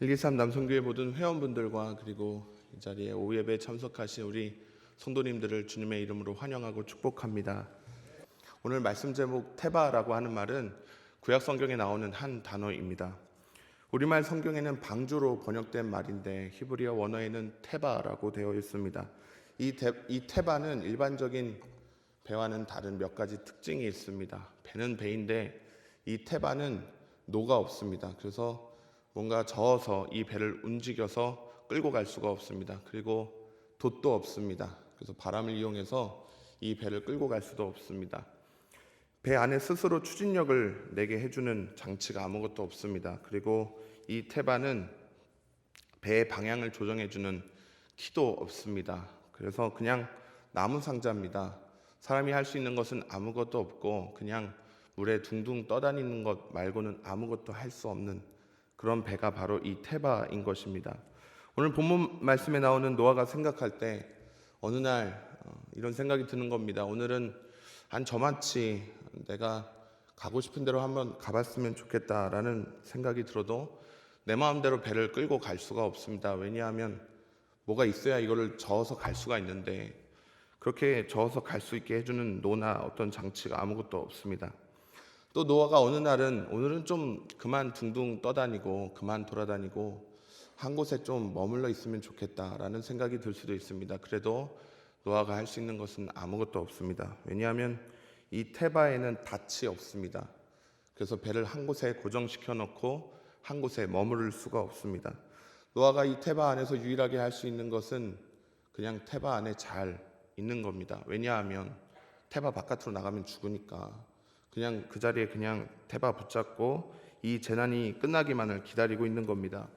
123 남성교회 모든 회원분들과 그리고 이 자리에 오후 예배에 참석하신 우리 성도님들을 주님의 이름으로 환영하고 축복합니다. 오늘 말씀 제목 테바라고 하는 말은 구약 성경에 나오는 한 단어입니다. 우리말 성경에는 방주로 번역된 말인데 히브리어 원어에는 테바라고 되어 있습니다. 이 테바는 일반적인 배와는 다른 몇 가지 특징이 있습니다. 배는 배인데 이 테바는 노가 없습니다. 그래서 뭔가 저어서 이 배를 움직여서 끌고 갈 수가 없습니다. 그리고 돛도 없습니다. 그래서 바람을 이용해서 이 배를 끌고 갈 수도 없습니다. 배 안에 스스로 추진력을 내게 해주는 장치가 아무것도 없습니다. 그리고 이 테바는 배의 방향을 조정해주는 키도 없습니다. 그래서 그냥 나무 상자입니다. 사람이 할 수 있는 것은 아무것도 없고 그냥 물에 둥둥 떠다니는 것 말고는 아무것도 할 수 없는 그런 배가 바로 이 테바인 것입니다. 오늘 본문 말씀에 나오는 노아가 생각할 때 어느 날 이런 생각이 드는 겁니다. 오늘은 저마치 내가 가고 싶은 대로 한번 가봤으면 좋겠다라는 생각이 들어도 내 마음대로 배를 끌고 갈 수가 없습니다. 왜냐하면 뭐가 있어야 이거를 저어서 갈 수가 있는데 그렇게 저어서 갈 수 있게 해주는 노나 어떤 장치가 아무것도 없습니다. 또 노아가 어느 날은 오늘은 좀 그만 둥둥 떠다니고 그만 돌아다니고 한 곳에 좀 머물러 있으면 좋겠다라는 생각이 들 수도 있습니다. 그래도 노아가 할 수 있는 것은 아무것도 없습니다. 왜냐하면 이 테바에는 닻이 없습니다. 그래서 배를 한 곳에 고정시켜 놓고 한 곳에 머무를 수가 없습니다. 노아가 이 테바 안에서 유일하게 할 수 있는 것은 그냥 테바 안에 잘 있는 겁니다. 왜냐하면 테바 바깥으로 나가면 죽으니까 그냥 그 자리에 그냥 테바 붙잡고 이 재난이 끝나기만을 기다리고 있는 겁니다.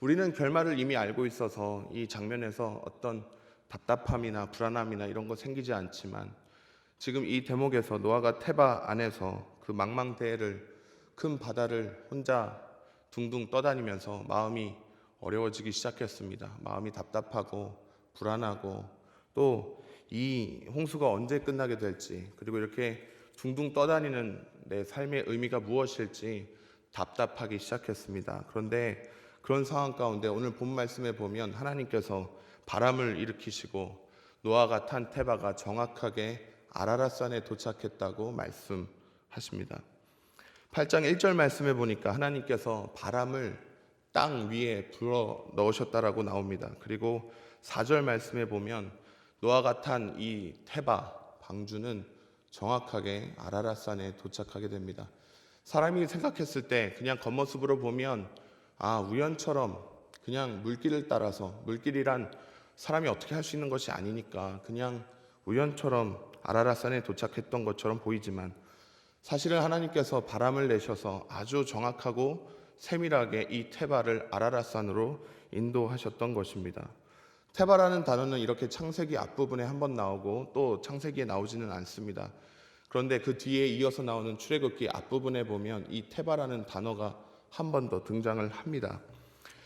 우리는 결말을 이미 알고 있어서 이 장면에서 어떤 답답함이나 불안함이나 이런 거 생기지 않지만 지금 이 대목에서 노아가 테바 안에서 그 망망대해를 큰 바다를 혼자 둥둥 떠다니면서 마음이 어려워지기 시작했습니다. 마음이 답답하고 불안하고 또 이 홍수가 언제 끝나게 될지 그리고 이렇게 둥둥 떠다니는 내 삶의 의미가 무엇일지 답답하기 시작했습니다. 그런데 그런 상황 가운데 오늘 본 말씀에 보면 하나님께서 바람을 일으키시고 노아가 탄 테바가 정확하게 아라랏산에 도착했다고 말씀하십니다. 8장 1절 말씀에 보니까 하나님께서 바람을 땅 위에 불어 넣으셨다라고 나옵니다. 그리고 4절 말씀에 보면 노아가 탄 이 테바 방주는 정확하게 아라랏산에 도착하게 됩니다. 사람이 생각했을 때 그냥 겉모습으로 보면 우연처럼 그냥 물길을 따라서 물길이란 사람이 어떻게 할 수 있는 것이 아니니까 그냥 우연처럼 아라랏산에 도착했던 것처럼 보이지만 사실은 하나님께서 바람을 내셔서 아주 정확하고 세밀하게 이 테바를 아라랏산으로 인도하셨던 것입니다. 테바라는 단어는 이렇게 창세기 앞부분에 한번 나오고 또 창세기에 나오지는 않습니다. 그런데 그 뒤에 이어서 나오는 출애굽기 앞부분에 보면 이 테바라는 단어가 한 번 더 등장을 합니다.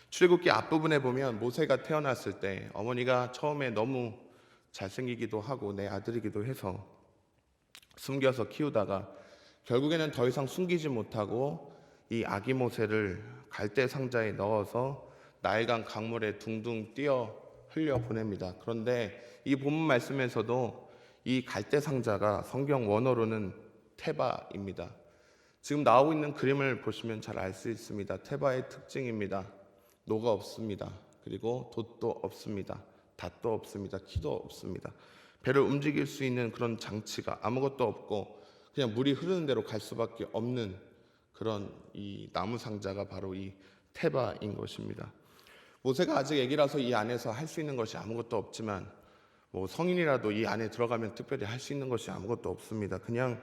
출애굽기 앞부분에 보면 모세가 태어났을 때 어머니가 처음에 너무 잘생기기도 하고 내 아들이기도 해서 숨겨서 키우다가 결국에는 더 이상 숨기지 못하고 이 아기 모세를 갈대 상자에 넣어서 나일강 강물에 둥둥 뛰어 흘려 보냅니다. 그런데 이 본문 말씀에서도 이 갈대 상자가 성경 원어로는 테바입니다. 지금 나오고 있는 그림을 보시면 잘 알 수 있습니다. 테바의 특징입니다. 노가 없습니다. 그리고 돛도 없습니다. 닷도 없습니다. 키도 없습니다. 배를 움직일 수 있는 그런 장치가 아무것도 없고 그냥 물이 흐르는 대로 갈 수밖에 없는 그런 이 나무 상자가 바로 이 테바인 것입니다. 모세가 아직 애기라서 이 안에서 할 수 있는 것이 아무것도 없지만 성인이라도 이 안에 들어가면 특별히 할 수 있는 것이 아무것도 없습니다. 그냥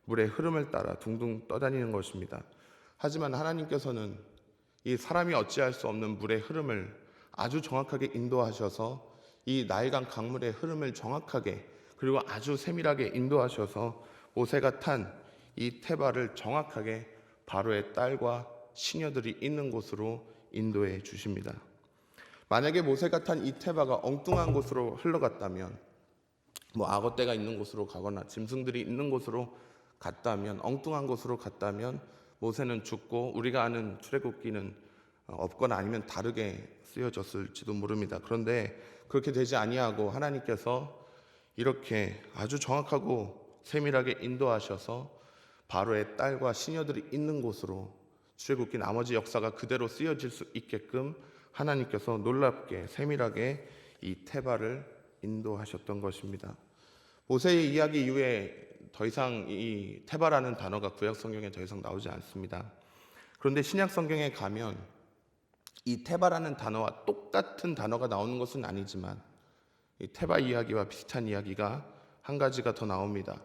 물의 흐름을 따라 둥둥 떠다니는 것입니다. 하지만 하나님께서는 이 사람이 어찌할 수 없는 물의 흐름을 아주 정확하게 인도하셔서 이 나일강 강물의 흐름을 정확하게 그리고 아주 세밀하게 인도하셔서 모세가 탄 이 테바를 정확하게 바로의 딸과 시녀들이 있는 곳으로 인도해 주십니다. 만약에 모세가 탄 이 테바가 엉뚱한 곳으로 흘러갔다면 악어떼가 있는 곳으로 가거나 짐승들이 있는 곳으로 갔다면 엉뚱한 곳으로 갔다면 모세는 죽고 우리가 아는 출애굽기는 없거나 아니면 다르게 쓰여졌을지도 모릅니다. 그런데 그렇게 되지 아니하고 하나님께서 이렇게 아주 정확하고 세밀하게 인도하셔서 바로의 딸과 시녀들이 있는 곳으로 출애굽기 나머지 역사가 그대로 쓰여질 수 있게끔 하나님께서 놀랍게 세밀하게 이 테바를 인도하셨던 것입니다. 모세의 이야기 이후에 더 이상 이 테바라는 단어가 구약 성경에 더 이상 나오지 않습니다. 그런데 신약 성경에 가면 이 테바라는 단어와 똑같은 단어가 나오는 것은 아니지만 이 테바 이야기와 비슷한 이야기가 한 가지가 더 나옵니다.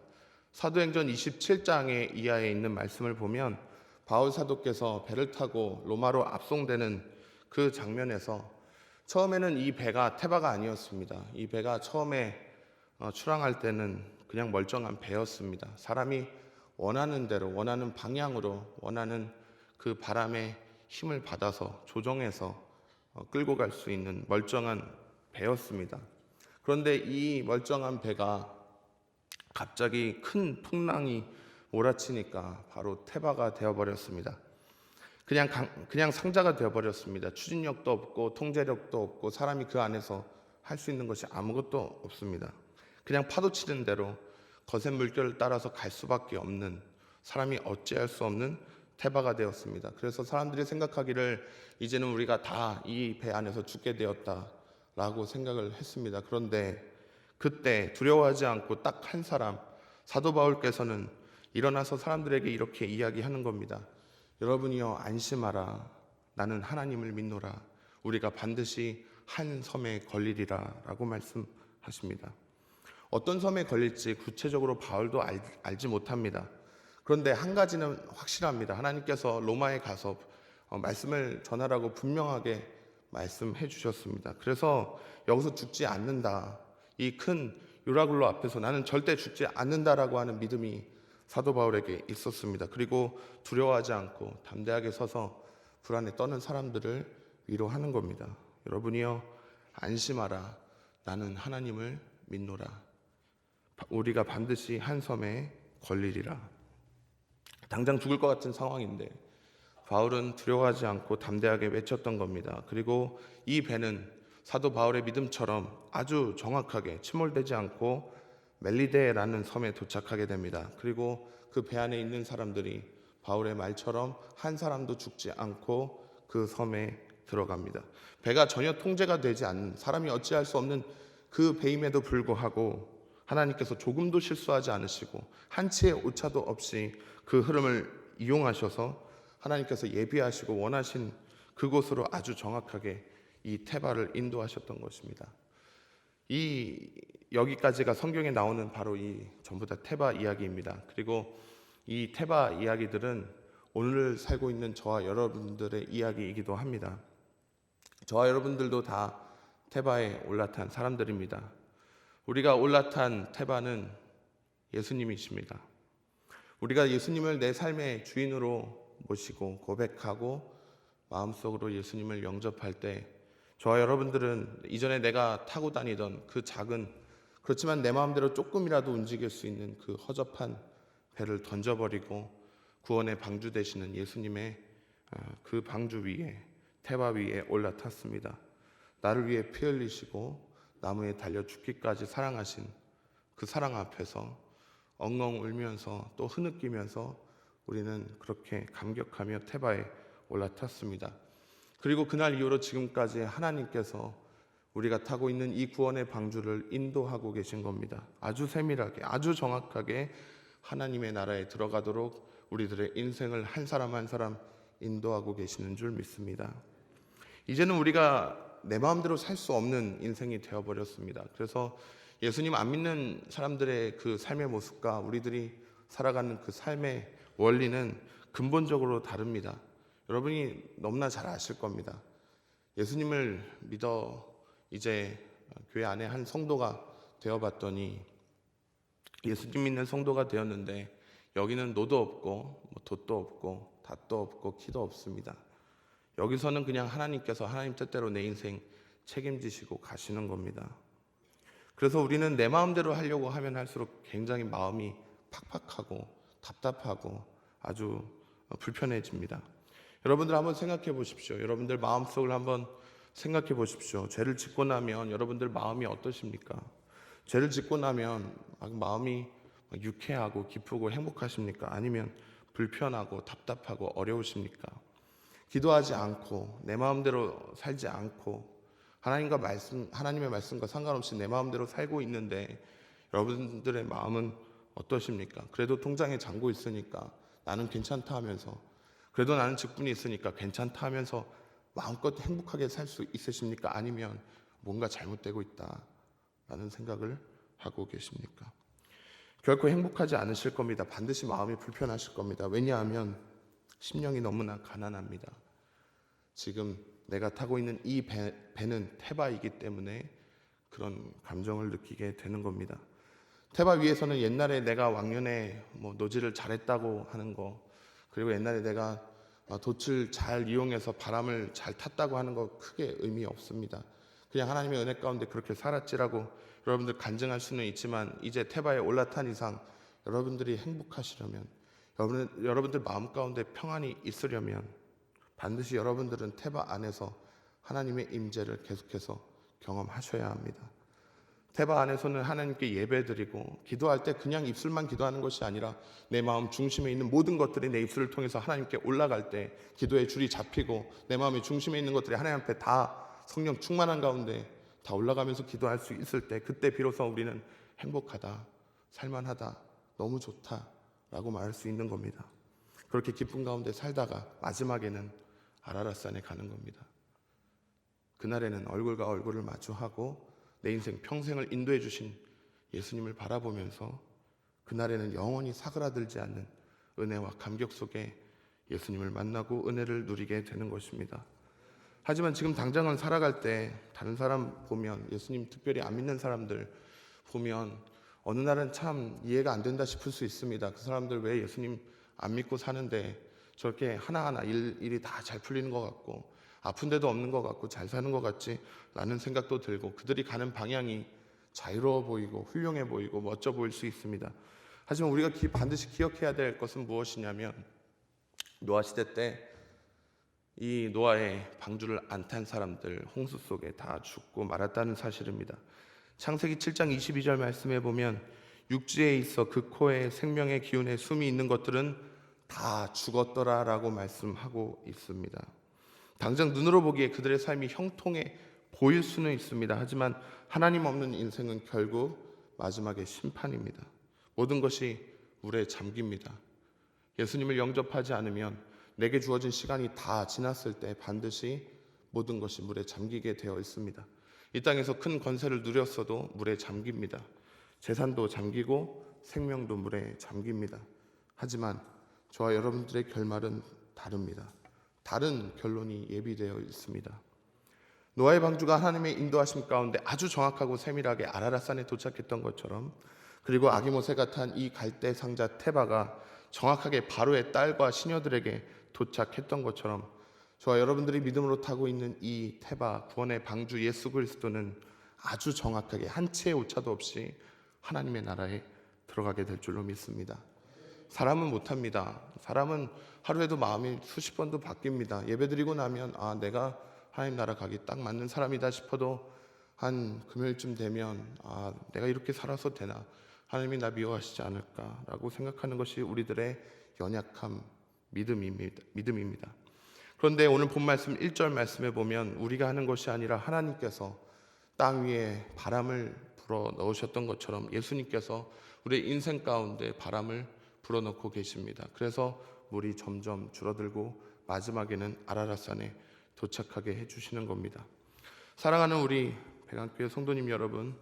사도행전 27장의 이하에 있는 말씀을 보면 바울 사도께서 배를 타고 로마로 압송되는 그 장면에서 처음에는 이 배가 테바가 아니었습니다. 이 배가 처음에 출항할 때는 그냥 멀쩡한 배였습니다. 사람이 원하는 대로, 원하는 방향으로, 원하는 그 바람에 힘을 받아서 조정해서 끌고 갈 수 있는 멀쩡한 배였습니다. 그런데 이 멀쩡한 배가 갑자기 큰 풍랑이 몰아치니까 바로 테바가 되어버렸습니다. 그냥 상자가 되어버렸습니다. 추진력도 없고 통제력도 없고 사람이 그 안에서 할 수 있는 것이 아무것도 없습니다. 그냥 파도 치는 대로 거센 물결을 따라서 갈 수밖에 없는, 사람이 어찌할 수 없는 테바가 되었습니다. 그래서 사람들이 생각하기를 이제는 우리가 다 이 배 안에서 죽게 되었다라고 생각을 했습니다. 그런데 그때 두려워하지 않고 딱 한 사람, 사도 바울께서는 일어나서 사람들에게 이렇게 이야기하는 겁니다. 여러분이여 안심하라. 나는 하나님을 믿노라. 우리가 반드시 한 섬에 걸리리라 라고 말씀하십니다. 어떤 섬에 걸릴지 구체적으로 바울도 알지 못합니다. 그런데 한 가지는 확실합니다. 하나님께서 로마에 가서 말씀을 전하라고 분명하게 말씀해 주셨습니다. 그래서 여기서 죽지 않는다. 이 큰 유라굴로 앞에서 나는 절대 죽지 않는다라고 하는 믿음이 사도 바울에게 있었습니다. 그리고 두려워하지 않고 담대하게 서서 불안에 떠는 사람들을 위로하는 겁니다. 여러분이여 안심하라. 나는 하나님을 믿노라. 우리가 반드시 한 섬에 걸리리라. 당장 죽을 것 같은 상황인데 바울은 두려워하지 않고 담대하게 외쳤던 겁니다. 그리고 이 배는 사도 바울의 믿음처럼 아주 정확하게 침몰되지 않고 멜리데라는 섬에 도착하게 됩니다. 그리고 그 배 안에 있는 사람들이 바울의 말처럼 한 사람도 죽지 않고 그 섬에 들어갑니다. 배가 전혀 통제가 되지 않는, 사람이 어찌할 수 없는 그 배임에도 불구하고 하나님께서 조금도 실수하지 않으시고 한치의 오차도 없이 그 흐름을 이용하셔서 하나님께서 예비하시고 원하신 그곳으로 아주 정확하게 이 테바를 인도하셨던 것입니다. 여기까지가 성경에 나오는 바로 이 전부 다 테바 이야기입니다. 그리고 이 테바 이야기들은 오늘 살고 있는 저와 여러분들의 이야기이기도 합니다. 저와 여러분들도 다 테바에 올라탄 사람들입니다. 우리가 올라탄 테바는 예수님이십니다. 우리가 예수님을 내 삶의 주인으로 모시고 고백하고 마음속으로 예수님을 영접할 때 저와 여러분들은 이전에 내가 타고 다니던 그 작은, 그렇지만 내 마음대로 조금이라도 움직일 수 있는 그 허접한 배를 던져버리고 구원의 방주 되시는 예수님의 그 방주 위에, 테바 위에 올라탔습니다. 나를 위해 피 흘리시고 나무에 달려 죽기까지 사랑하신 그 사랑 앞에서 엉엉 울면서 또 흐느끼면서 우리는 그렇게 감격하며 테바에 올라탔습니다. 그리고 그날 이후로 지금까지 하나님께서 우리가 타고 있는 이 구원의 방주를 인도하고 계신 겁니다. 아주 세밀하게, 아주 정확하게 하나님의 나라에 들어가도록 우리들의 인생을 한 사람 한 사람 인도하고 계시는 줄 믿습니다. 이제는 우리가 내 마음대로 살 수 없는 인생이 되어버렸습니다. 그래서 예수님 안 믿는 사람들의 그 삶의 모습과 우리들이 살아가는 그 삶의 원리는 근본적으로 다릅니다. 여러분이 너무나 잘 아실 겁니다. 예수님을 믿어 이제 교회 안에 한 성도가 되어봤더니 예수님 믿는 성도가 되었는데 여기는 노도 없고 뭐 돛도 없고 닷도 없고 키도 없습니다. 여기서는 그냥 하나님께서 하나님 뜻대로 내 인생 책임지시고 가시는 겁니다. 그래서 우리는 내 마음대로 하려고 하면 할수록 굉장히 마음이 팍팍하고 답답하고 아주 불편해집니다. 여러분들 한번 생각해 보십시오. 여러분들 마음속을 한번 생각해 보십시오. 죄를 짓고 나면 여러분들 마음이 어떠십니까? 죄를 짓고 나면 마음이 유쾌하고 기쁘고 행복하십니까? 아니면 불편하고 답답하고 어려우십니까? 기도하지 않고 내 마음대로 살지 않고 하나님의 말씀과 상관없이 내 마음대로 살고 있는데 여러분들의 마음은 어떠십니까? 그래도 통장에 잔고 있으니까 나는 괜찮다 하면서, 그래도 나는 직분이 있으니까 괜찮다 하면서 마음껏 행복하게 살 수 있으십니까? 아니면 뭔가 잘못되고 있다라는 생각을 하고 계십니까? 결코 행복하지 않으실 겁니다. 반드시 마음이 불편하실 겁니다. 왜냐하면 심령이 너무나 가난합니다. 지금 내가 타고 있는 이 배는 테바이기 때문에 그런 감정을 느끼게 되는 겁니다. 테바 위에서는 옛날에 내가 왕년에 노지를 잘했다고 하는 거, 그리고 옛날에 내가 돛을 잘 이용해서 바람을 잘 탔다고 하는 거 크게 의미 없습니다. 그냥 하나님의 은혜 가운데 그렇게 살았지라고 여러분들 간증할 수는 있지만, 이제 테바에 올라탄 이상 여러분들이 행복하시려면, 여러분들 마음 가운데 평안이 있으려면 반드시 여러분들은 테바 안에서 하나님의 임재를 계속해서 경험하셔야 합니다. 테바 안에서는 하나님께 예배드리고, 기도할 때 그냥 입술만 기도하는 것이 아니라 내 마음 중심에 있는 모든 것들이 내 입술을 통해서 하나님께 올라갈 때 기도의 줄이 잡히고, 내 마음의 중심에 있는 것들이 하나님 앞에 다 성령 충만한 가운데 다 올라가면서 기도할 수 있을 때, 그때 비로소 우리는 행복하다, 살만하다, 너무 좋다 라고 말할 수 있는 겁니다. 그렇게 기쁨 가운데 살다가 마지막에는 아라랏산에 가는 겁니다. 그날에는 얼굴과 얼굴을 마주하고 내 인생 평생을 인도해 주신 예수님을 바라보면서, 그날에는 영원히 사그라들지 않는 은혜와 감격 속에 예수님을 만나고 은혜를 누리게 되는 것입니다. 하지만 지금 당장은 살아갈 때 다른 사람 보면, 예수님 특별히 안 믿는 사람들 보면 어느 날은 참 이해가 안 된다 싶을 수 있습니다. 그 사람들 왜 예수님 안 믿고 사는데 저렇게 하나하나 일이 다 잘 풀리는 것 같고 아픈 데도 없는 것 같고 잘 사는 것 같지 라는 생각도 들고, 그들이 가는 방향이 자유로워 보이고 훌륭해 보이고 멋져 보일 수 있습니다. 하지만 우리가 반드시 기억해야 될 것은 무엇이냐면, 노아 시대 때 이 노아의 방주를 안 탄 사람들 홍수 속에 다 죽고 말았다는 사실입니다. 창세기 7장 22절 말씀에 보면, 육지에 있어 그 코에 생명의 기운에 숨이 있는 것들은 다 죽었더라 라고 말씀하고 있습니다. 당장 눈으로 보기에 그들의 삶이 형통해 보일 수는 있습니다. 하지만 하나님 없는 인생은 결국 마지막에 심판입니다. 모든 것이 물에 잠깁니다. 예수님을 영접하지 않으면 내게 주어진 시간이 다 지났을 때 반드시 모든 것이 물에 잠기게 되어 있습니다. 이 땅에서 큰 권세를 누렸어도 물에 잠깁니다. 재산도 잠기고 생명도 물에 잠깁니다. 하지만 저와 여러분들의 결말은 다릅니다. 다른 결론이 예비되어 있습니다. 노아의 방주가 하나님의 인도하심 가운데 아주 정확하고 세밀하게 아라랏산에 도착했던 것처럼, 그리고 아기모세가 탄 이 갈대 상자 테바가 정확하게 바로의 딸과 시녀들에게 도착했던 것처럼, 저와 여러분들이 믿음으로 타고 있는 이 테바 구원의 방주 예수 그리스도는 아주 정확하게 한 치의 오차도 없이 하나님의 나라에 들어가게 될 줄로 믿습니다. 사람은 못합니다. 사람은 하루에도 마음이 수십 번도 바뀝니다. 예배드리고 나면 내가 하나님 나라 가기 딱 맞는 사람이다 싶어도 한 금요일쯤 되면 내가 이렇게 살아서 되나, 하나님이 나 미워하시지 않을까라고 생각하는 것이 우리들의 연약함, 믿음입니다. 그런데 오늘 본 말씀 1절 말씀에 보면, 우리가 하는 것이 아니라 하나님께서 땅 위에 바람을 불어 넣으셨던 것처럼 예수님께서 우리의 인생 가운데 바람을 불어넣고 계십니다. 그래서 물이 점점 줄어들고 마지막에는 아라랏산에 도착하게 해주시는 겁니다. 사랑하는 우리 백안교회 성도님 여러분,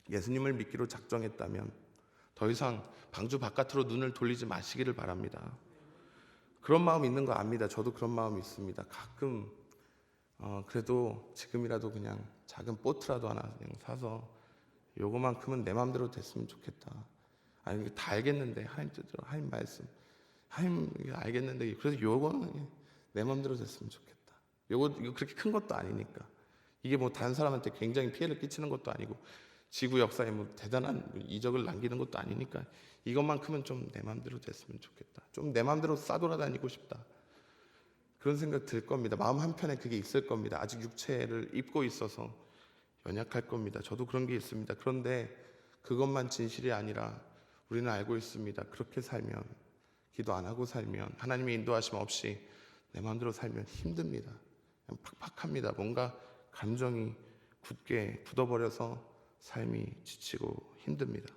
예수님을 믿기로 작정했다면 더 이상 방주 바깥으로 눈을 돌리지 마시기를 바랍니다. 그런 마음 있는 거 압니다. 저도 그런 마음이 있습니다. 가끔 그래도 지금이라도 그냥 작은 보트라도 하나 그냥 사서 요거만큼은 내 마음대로 됐으면 좋겠다. 아니 다 알겠는데, 하나님 뜻대로, 하나님 말씀, 하나님 알겠는데 그래서 요거는 내 마음대로 됐으면 좋겠다. 이거 그렇게 큰 것도 아니니까, 이게 다른 사람한테 굉장히 피해를 끼치는 것도 아니고 지구 역사에 대단한 이적을 남기는 것도 아니니까 이것만큼은 좀 내 마음대로 됐으면 좋겠다. 좀 내 마음대로 싸돌아다니고 싶다. 그런 생각 들 겁니다. 마음 한편에 그게 있을 겁니다. 아직 육체를 입고 있어서 연약할 겁니다. 저도 그런 게 있습니다. 그런데 그것만 진실이 아니라 우리는 알고 있습니다. 그렇게 살면, 기도 안 하고 살면, 하나님의 인도하심 없이 내 마음대로 살면 힘듭니다. 그냥 팍팍합니다. 뭔가 감정이 굳어버려서 삶이 지치고 힘듭니다.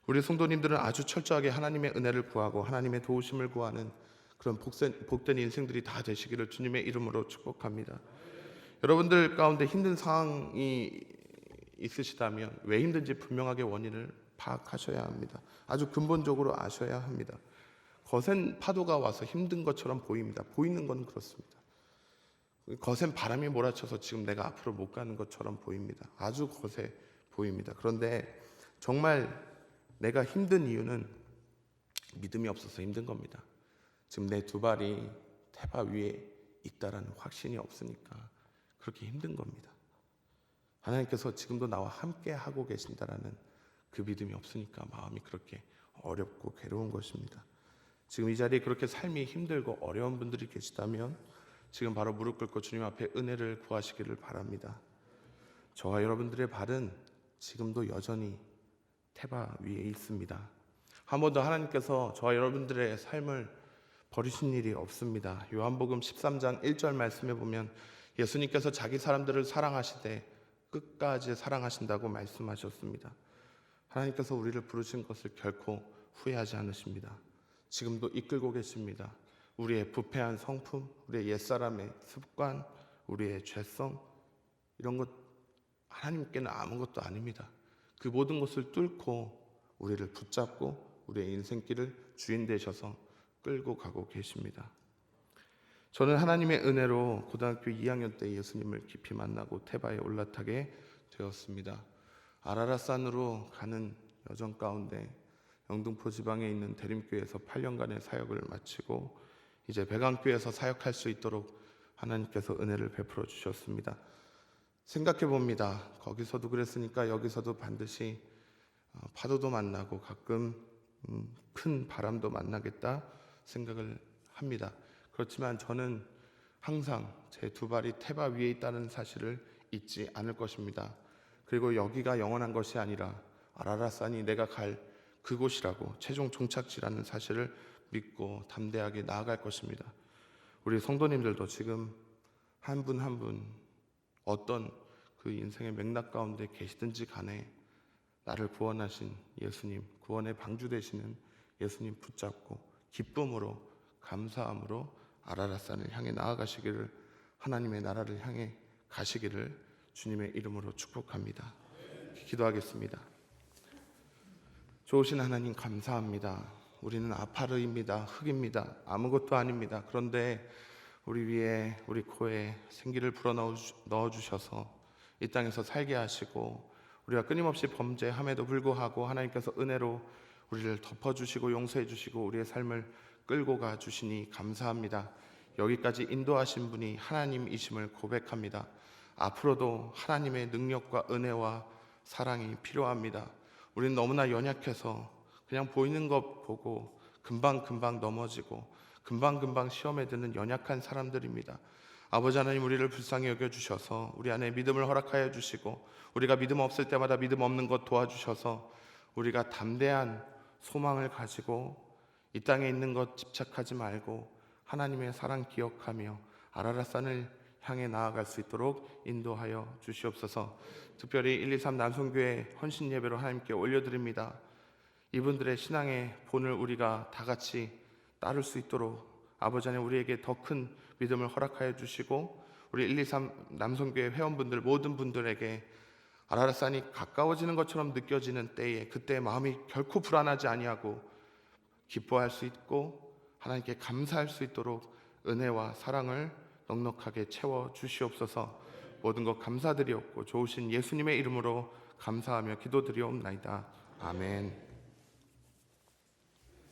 우리 성도님들은 아주 철저하게 하나님의 은혜를 구하고 하나님의 도우심을 구하는 그런 복된 인생들이 다 되시기를 주님의 이름으로 축복합니다. 여러분들 가운데 힘든 상황이 있으시다면 왜 힘든지 분명하게 원인을 파악하셔야 합니다. 아주 근본적으로 아셔야 합니다. 거센 파도가 와서 힘든 것처럼 보입니다. 보이는 건 그렇습니다. 거센 바람이 몰아쳐서 지금 내가 앞으로 못 가는 것처럼 보입니다. 아주 거세 보입니다. 그런데 정말 내가 힘든 이유는 믿음이 없어서 힘든 겁니다. 지금 내 두 발이 태바 위에 있다라는 확신이 없으니까 그렇게 힘든 겁니다. 하나님께서 지금도 나와 함께 하고 계신다라는 그 믿음이 없으니까 마음이 그렇게 어렵고 괴로운 것입니다. 지금 이 자리에 그렇게 삶이 힘들고 어려운 분들이 계시다면 지금 바로 무릎 꿇고 주님 앞에 은혜를 구하시기를 바랍니다. 저와 여러분들의 발은 지금도 여전히 태바 위에 있습니다. 한 번도 하나님께서 저와 여러분들의 삶을 버리신 일이 없습니다. 요한복음 13장 1절 말씀에 보면 예수님께서 자기 사람들을 사랑하시되 끝까지 사랑하신다고 말씀하셨습니다. 하나님께서 우리를 부르신 것을 결코 후회하지 않으십니다. 지금도 이끌고 계십니다. 우리의 부패한 성품, 우리의 옛사람의 습관, 우리의 죄성, 이런 것 하나님께는 아무것도 아닙니다. 그 모든 것을 뚫고 우리를 붙잡고 우리의 인생길을 주인 되셔서 끌고 가고 계십니다. 저는 하나님의 은혜로 고등학교 2학년 때 예수님을 깊이 만나고 테바에 올라타게 되었습니다. 아라랏산으로 가는 여정 가운데 영등포 지방에 있는 대림교회에서 8년간의 사역을 마치고 이제 백안교회에서 사역할 수 있도록 하나님께서 은혜를 베풀어 주셨습니다. 생각해 봅니다. 거기서도 그랬으니까 여기서도 반드시 파도도 만나고 가끔 큰 바람도 만나겠다 생각을 합니다. 그렇지만 저는 항상 제 두 발이 태바 위에 있다는 사실을 잊지 않을 것입니다. 그리고 여기가 영원한 것이 아니라 아라랏산이 내가 갈 그곳이라고 최종 종착지라는 사실을 믿고 담대하게 나아갈 것입니다. 우리 성도님들도 지금 한 분 한 분 어떤 그 인생의 맥락 가운데 계시든지 간에 나를 구원하신 예수님, 구원의 방주 되시는 예수님 붙잡고 기쁨으로 감사함으로 아라랏산을 향해 나아가시기를, 하나님의 나라를 향해 가시기를 주님의 이름으로 축복합니다. 기도하겠습니다. 좋으신 하나님 감사합니다. 우리는 아파르입니다. 흙입니다. 아무것도 아닙니다. 그런데 우리 위에 우리 코에 생기를 불어넣어 주셔서 이 땅에서 살게 하시고 우리가 끊임없이 범죄함에도 불구하고 하나님께서 은혜로 우리를 덮어주시고 용서해 주시고 우리의 삶을 끌고 가 주시니 감사합니다. 여기까지 인도하신 분이 하나님이심을 고백합니다. 앞으로도 하나님의 능력과 은혜와 사랑이 필요합니다. 우리는 너무나 연약해서 그냥 보이는 것 보고 금방금방 넘어지고 금방금방 시험에 드는 연약한 사람들입니다. 아버지 하나님, 우리를 불쌍히 여겨주셔서 우리 안에 믿음을 허락하여 주시고 우리가 믿음 없을 때마다 믿음 없는 것 도와주셔서 우리가 담대한 소망을 가지고 이 땅에 있는 것 집착하지 말고 하나님의 사랑 기억하며 아라랏산을 향해 나아갈 수 있도록 인도하여 주시옵소서. 특별히 123 남성교회 헌신 예배로 하나님께 올려드립니다. 이분들의 신앙의 본을 우리가 다 같이 따를 수 있도록 아버지 하나님, 우리에게 더 큰 믿음을 허락하여 주시고 우리 123 남성교회 회원분들 모든 분들에게 아라랏산이 가까워지는 것처럼 느껴지는 때에 그때 마음이 결코 불안하지 아니하고 기뻐할 수 있고 하나님께 감사할 수 있도록 은혜와 사랑을 넉넉하게 채워 주시옵소서. 모든 것 감사드리옵고 좋으신 예수님의 이름으로 감사하며 기도드리옵나이다. 아멘.